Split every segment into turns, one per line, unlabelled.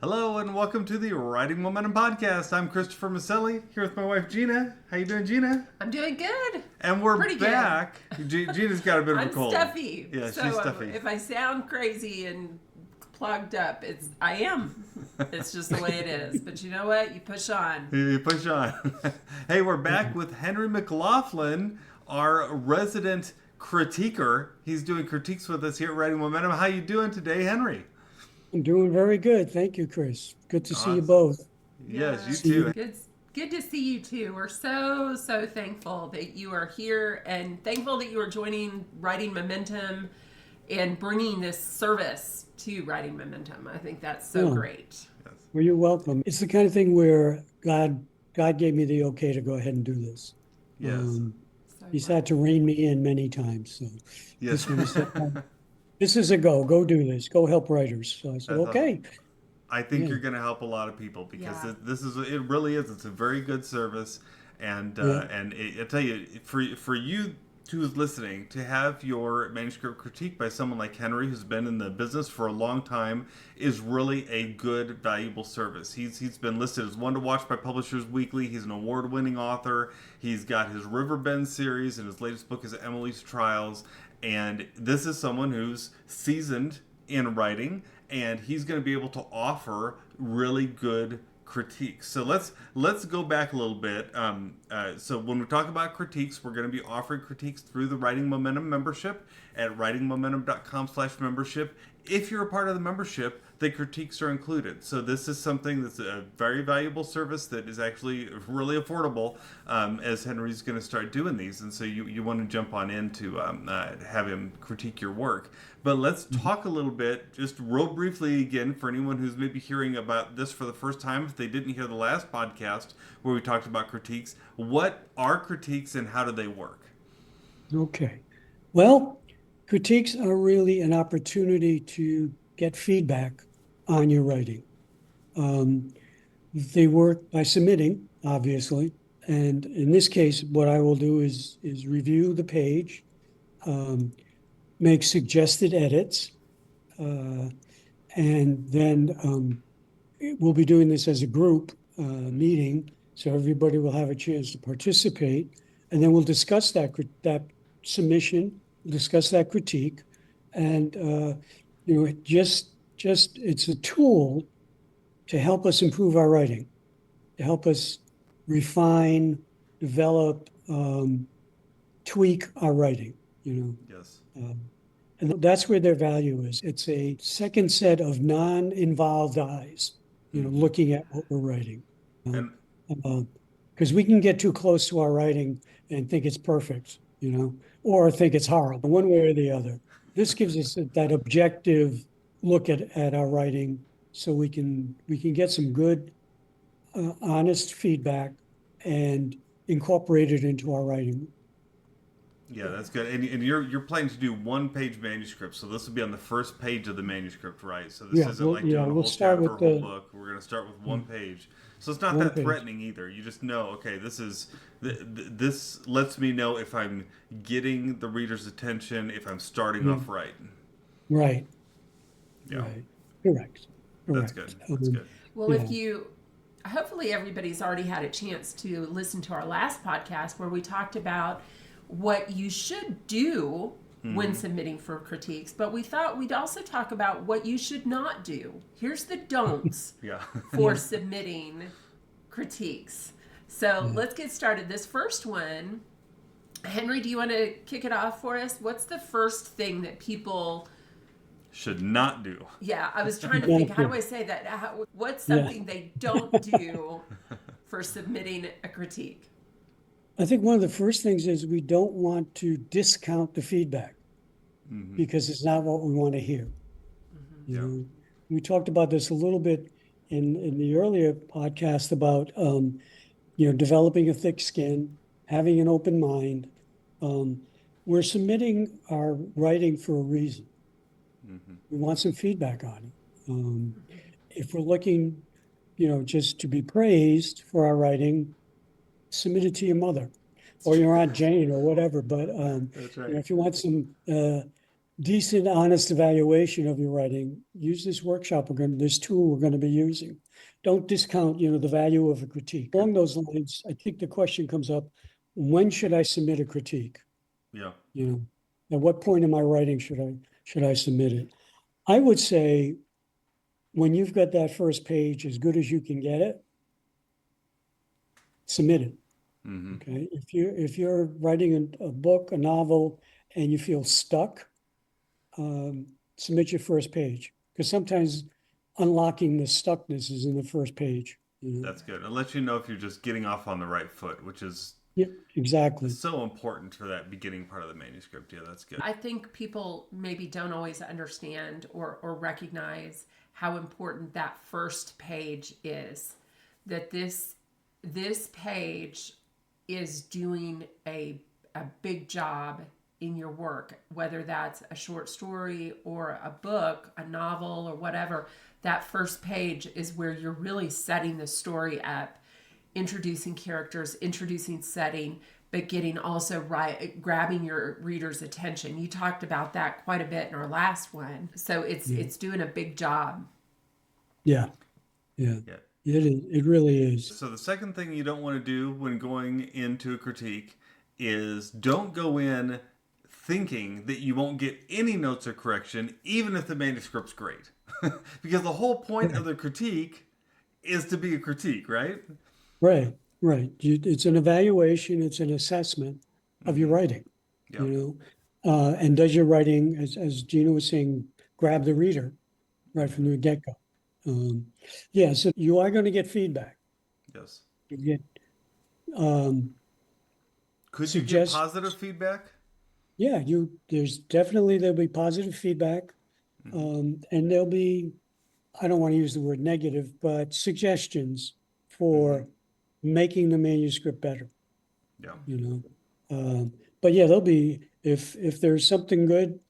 Hello and welcome to the Writing Momentum Podcast. I'm Christopher Maselli here with my wife Gena. How you doing, Gena?
I'm doing good.
And we're
Pretty
back. Gena's got a bit of a
I'm
cold.
stuffy.
Yeah,
So
she's stuffy.
if I sound crazy and plugged up, I am. It's just the way it is. But you know what? You push on.
You push on. Hey, we're back with Henry McLaughlin, our resident critiquer. He's doing critiques with us here at Writing Momentum. How you doing today, Henry?
I'm doing very good. Thank you, Chris. Good to see you
Awesome.
both.
Yes, you
Yes.
too.
Good to see you too. We're so thankful that you are here and thankful that you are joining Writing Momentum and bringing this service to Writing Momentum. I think that's so
Oh,
great.
Yes.
well, you're welcome. It's the kind of thing where God gave me the okay to go ahead and do this.
Yes.
So
He's had to rein me in many times. So
Yes.
this one he said, this is a go. Go do this. Go help writers. So I said,
That's awesome.
okay.
I think
Yeah.
you're going to help a lot of people because
Yeah.
this is it really is it's a very good service and
Yeah.
I tell you for you who's listening to have your manuscript critiqued by someone like Henry who's been in the business for a long time is really a good valuable service. He's been listed as one to watch by Publishers Weekly. He's an award-winning author. He's got his Riverbend series and his latest book is Emily's Trials, and this is someone who's seasoned in writing and he's going to be able to offer really good critiques. So let's go back a little bit. So when we talk about critiques, we're going to be offering critiques through the Writing Momentum membership at writingmomentum.com/membership. If you're a part of the membership, the critiques are included. So this is something that's a very valuable service that is actually really affordable as Henry's going to start doing these. And so you want to jump on in to have him critique your work. But let's talk a little bit, just real briefly again, for anyone who's maybe hearing about this for the first time, if they didn't hear the last podcast where we talked about critiques. What are critiques and how do they work?
Okay. Well, critiques are really an opportunity to get feedback on your writing. They work by submitting, obviously. And in this case, what I will do is review the page, um, make suggested edits, uh, and then we'll be doing this as a group meeting, so everybody will have a chance to participate, and then we'll discuss that submission, discuss that critique, and just it's a tool to help us improve our writing, to help us refine, develop, tweak our writing. You know.
Yes.
And that's where their value is. It's a second set of non-involved eyes, looking at what we're writing.
And
Because we can get too close to our writing and think it's perfect, or think it's horrible, one way or the other. This gives us that objective look at our writing, so we can get some good, honest feedback and incorporate it into our writing.
yeah, that's good. And you're planning to do one page manuscript, so this will be on the first page of the manuscript, right? So this
Yeah,
isn't like doing a
we'll
whole
start
chapter,
with
a whole
the
book. We're going to start with one page. So it's not
one
that
page.
threatening either. You just know, okay, this lets me know if I'm getting the reader's attention, if I'm starting off right.
Right.
Yeah,
Right. Correct.
that's
Correct.
good. That's good.
Well,
Yeah.
hopefully everybody's already had a chance to listen to our last podcast where we talked about what you should do when submitting for critiques, but we thought we'd also talk about what you should not do. Here's the don'ts
Yeah.
for submitting critiques. So let's get started. This first one, Henry, do you want to kick it off for us? What's the first thing that people
Should not do.
Yeah, I was trying to think, how do I say that? What's something they don't do for submitting a critique?
I think one of the first things is we don't want to discount the feedback because it's not what we want to hear. You
Yeah.
know, we talked about this a little bit in the earlier podcast about developing a thick skin, having an open mind. We're submitting our writing for a reason. We want some feedback on it. If we're looking, just to be praised for our writing, submit it to your mother or your Aunt Jane or whatever. But
That's right.
if you want some decent, honest evaluation of your writing, use this workshop. This tool we're going to be using. Don't discount, the value of a critique. Along those lines, I think the question comes up, when should I submit a critique?
Yeah.
At what point in my writing should I submit it? I would say when you've got that first page as good as you can get it, submit it.
Mm-hmm.
Okay. If you're writing a book, a novel, and you feel stuck, submit your first page, because sometimes unlocking the stuckness is in the first page.
That's good. It lets you know if you're just getting off on the right foot, which is
Yeah, exactly.
so important for that beginning part of the manuscript. Yeah, that's good.
I think people maybe don't always understand or recognize how important that first page is. That this page is doing a big job in your work, whether that's a short story or a book, a novel, or whatever. That first page is where you're really setting the story up, introducing characters, introducing setting, but getting also grabbing your reader's attention. You talked about that quite a bit in our last one. So it's doing a big job.
Yeah. It really is.
So the second thing you don't want to do when going into a critique is don't go in thinking that you won't get any notes or correction, even if the manuscript's great. Because the whole point of the critique is to be a critique, right?
Right. It's an evaluation, it's an assessment of your writing,
Yeah.
And does your writing, as Gena was saying, grab the reader right from the get-go? So you are going to get feedback.
Yes.
You get
Could you get positive feedback?
Yeah, there'll be positive feedback. And there'll be, I don't want to use the word negative, but suggestions for making the manuscript better.
Yeah.
But yeah, there'll be, if there's something good,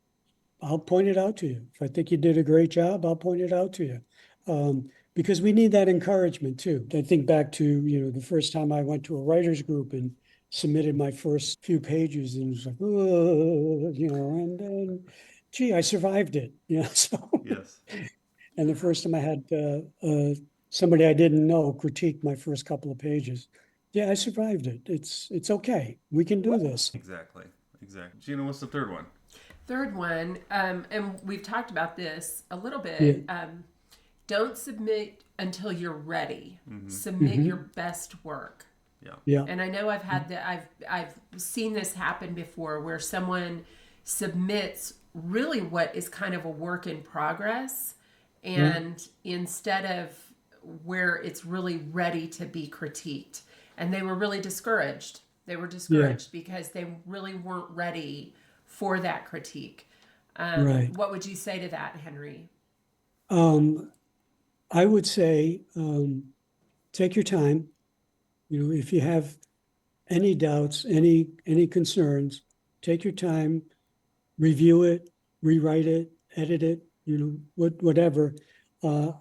I'll point it out to you. If I think you did a great job, I'll point it out to you. Because we need that encouragement too. I think back to, the first time I went to a writer's group and submitted my first few pages, and it was like, oh, and then, gee, I survived it. So.
Yes.
And the first time I had somebody I didn't know critique my first couple of pages. Yeah, I survived it. It's okay. We can do this.
Exactly. Gena, what's the third one?
Third one, and we've talked about this a little bit.
Yeah.
Don't submit until you're ready. Submit your best work.
Yeah.
And I know I've seen this happen before, where someone submits really what is kind of a work in progress, and instead of where it's really ready to be critiqued, and they were really discouraged. They were discouraged because they really weren't ready for that critique.
Right.
What would you say to that, Henry?
I would say take your time. If you have any doubts, any concerns, take your time, review it, rewrite it, edit it, whatever. It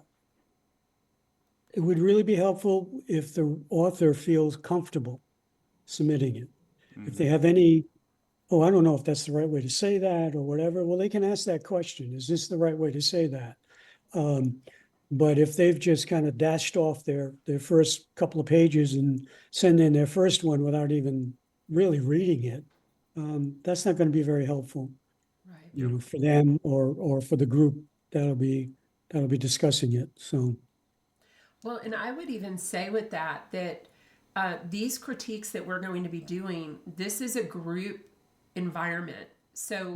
would really be helpful if the author feels comfortable submitting it. If they have any, oh, I don't know if that's the right way to say that or whatever, well, they can ask that question. Is this the right way to say that? But if they've just kind of dashed off their first couple of pages and send in their first one without even really reading it, that's not going to be very helpful,
Right.
for them or for the group that'll be discussing it. So,
Well, and I would even say with that these critiques that we're going to be doing, this is a group environment. So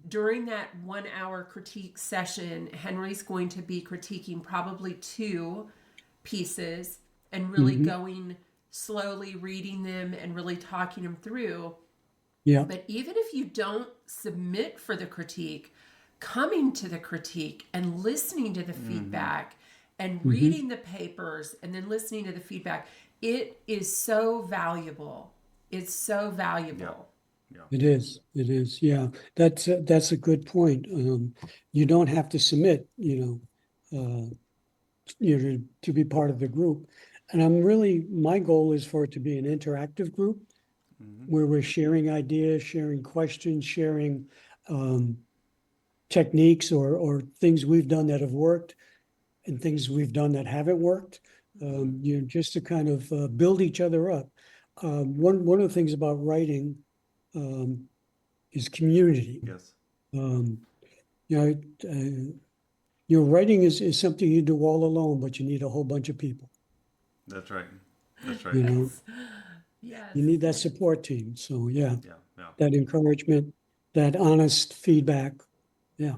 during that 1 hour critique session, Henry's going to be critiquing probably 2 pieces and really going slowly, reading them and really talking them through.
yeah,
But even if you don't submit for the critique, coming to the critique and listening to the feedback and reading the papers and then listening to the feedback, it is so valuable. It's so valuable.
Yeah.
it is. Yeah, that's a good point. You don't have to submit, to be part of the group. And my goal is for it to be an interactive group where we're sharing ideas, sharing questions, sharing techniques or things we've done that have worked and things we've done that haven't worked, just to kind of build each other up. One of the things about writing is community.
Yes.
Um, you know, writing is something you do all alone, but you need a whole bunch of people.
That's right. That's right.
You know,
Yes.
you need that support team. So yeah,
Yeah. Yeah.
that encouragement, that honest feedback. Yeah.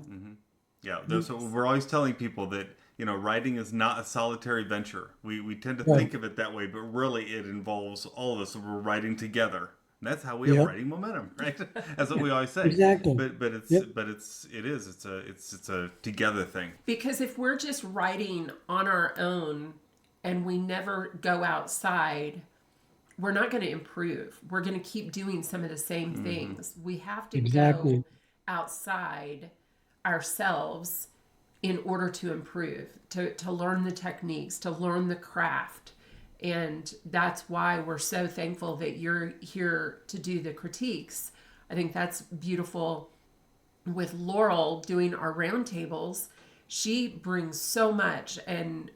Yeah. So we're always telling people that, writing is not a solitary venture. We tend to
Right.
think of it that way, but really it involves all of us. We're writing together. And that's how we have
Yep.
writing momentum, right? That's what we always say.
Exactly.
But
Yep.
it's a together thing.
Because if we're just writing on our own and we never go outside, we're not going to improve. We're going to keep doing some of the same things. We have to
Exactly.
go outside ourselves in order to improve, to learn the techniques, to learn the craft. And that's why we're so thankful that you're here to do the critiques. I think that's beautiful. With Laurel doing our roundtables, she brings so much, and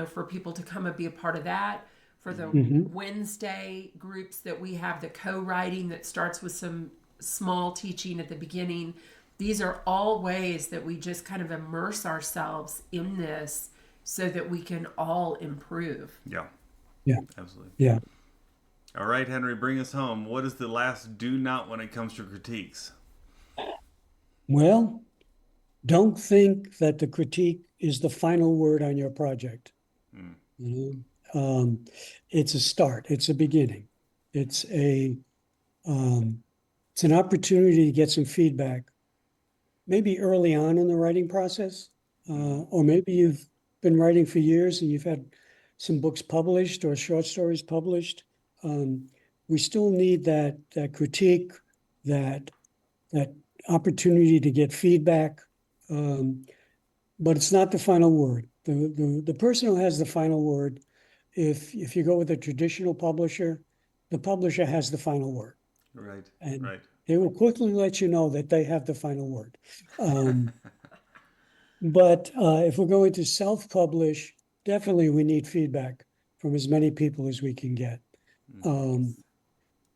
for people to come and be a part of that. For the Wednesday groups that we have, the co-writing that starts with some small teaching at the beginning. These are all ways that we just kind of immerse ourselves in this so that we can all improve.
Yeah.
Yeah.
Absolutely.
Yeah.
All right, Henry, bring us home. What is the last do not when it comes to critiques?
Well, don't think that the critique is the final word on your project. You know, it's a start. It's a beginning. It's um, it's an opportunity to get some feedback, maybe early on in the writing process, or maybe you've been writing for years and you've had some books published or short stories published. We still need that critique, that that opportunity to get feedback, but it's not the final word. The person who has the final word, if you go with a traditional publisher, the publisher has the final word,
Right.
and
Right.
they will quickly let you know that they have the final word. But if we're going to self-publish, definitely we need feedback from as many people as we can get. Um,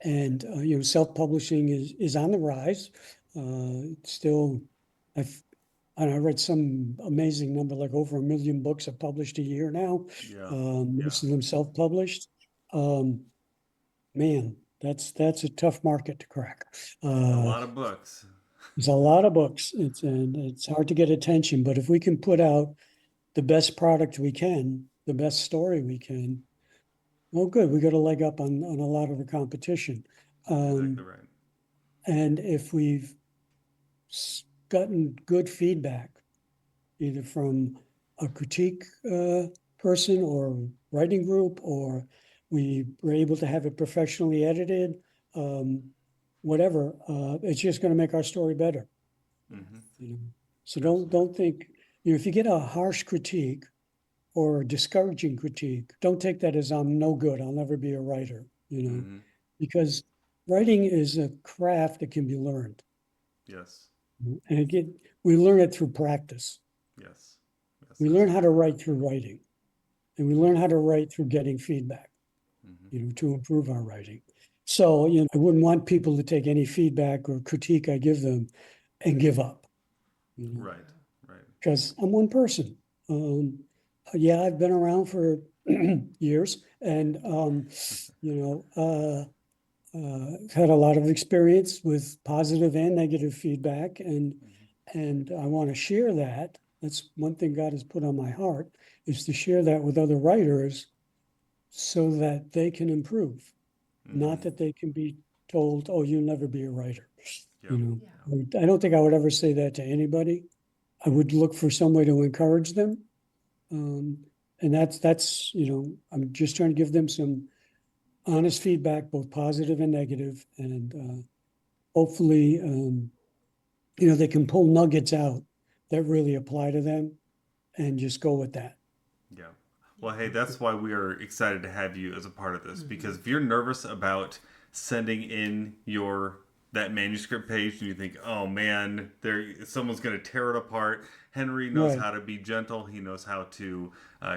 and self-publishing is on the rise. It's still, I've I read some amazing number, like over 1 million books are published a year now.
Yeah.
Most of them self-published. Um, Man, that's a tough market to crack.
A lot of books.
There's a lot of books. It's hard to get attention, but if we can put out the best product we can, the best story we can, well, good. We got a leg up on a lot of the competition.
Exactly
Um,
right.
and if we've gotten good feedback, either from a critique person or writing group, or we were able to have it professionally edited, whatever, it's just going to make our story better. You know? So don't think, if you get a harsh critique or a discouraging critique, don't take that as I'm no good, I'll never be a writer, because writing is a craft that can be learned.
Yes.
And again, we learn it through practice.
Yes. Yes.
We learn how to write through writing, and we learn how to write through getting feedback, to improve our writing. So, I wouldn't want people to take any feedback or critique I give them and give up.
Right. Right.
Because I'm one person. Yeah, I've been around for years, and had a lot of experience with positive and negative feedback, and I want to share that. That's one thing God has put on my heart, is to share that with other writers so that they can improve, not that they can be told, "Oh, you'll never be a writer."
Yeah.
I don't think I would ever say that to anybody. I would look for some way to encourage them. And that's, I'm just trying to give them some honest feedback, both positive and negative. And hopefully, they can pull nuggets out that really apply to them and just go with that.
Yeah. Well, hey, that's why we are excited to have you as a part of this, because if you're nervous about sending in your that manuscript page and you think, oh man, someone's going to tear it apart. Henry knows
Right.
how to be gentle. He knows how to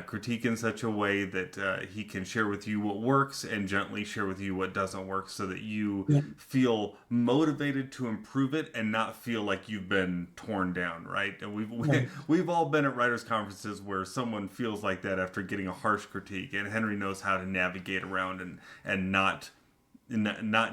critique in such a way that he can share with you what works and gently share with you what doesn't work, so that you
Yeah.
feel motivated to improve it and not feel like you've been torn down, right? And
Right.
we've all been at writers' conferences where someone feels like that after getting a harsh critique, and Henry knows how to navigate around and not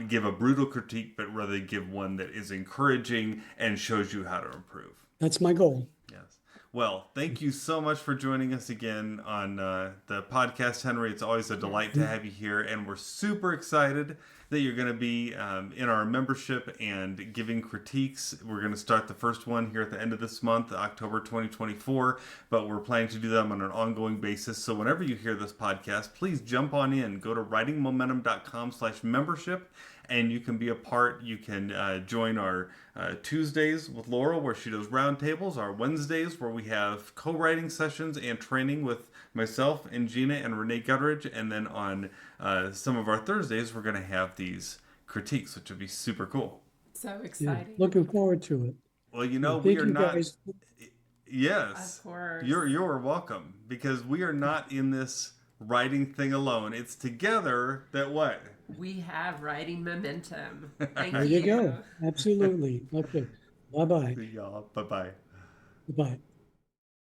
give a brutal critique, but rather give one that is encouraging and shows you how to improve.
That's my goal.
Yes. Well, thank you so much for joining us again on the podcast, Henry. It's always a delight to have you here, and we're super excited that you're going to be in our membership and giving critiques. We're going to start the first one here at the end of this month, October 2024, but we're planning to do them on an ongoing basis. So whenever you hear this podcast, please jump on in. Go to writingmomentum.com/membership, and you can be a part. You can join our Tuesdays with Laurel, where she does roundtables, our Wednesdays, where we have co-writing sessions and training with myself and Gena and Renee Gutteridge, and then on some of our Thursdays, we're going to have these critiques, which would be super cool.
So
Yeah.
exciting.
Looking forward to it.
Well, we
Thank
are
you
not.
guys.
Yes,
Of course.
you're welcome, because we are not in this writing thing alone. It's together that what?
We have writing momentum. Thank
There you go. Absolutely. Okay. Bye-bye.
See y'all. Bye bye.
Bye.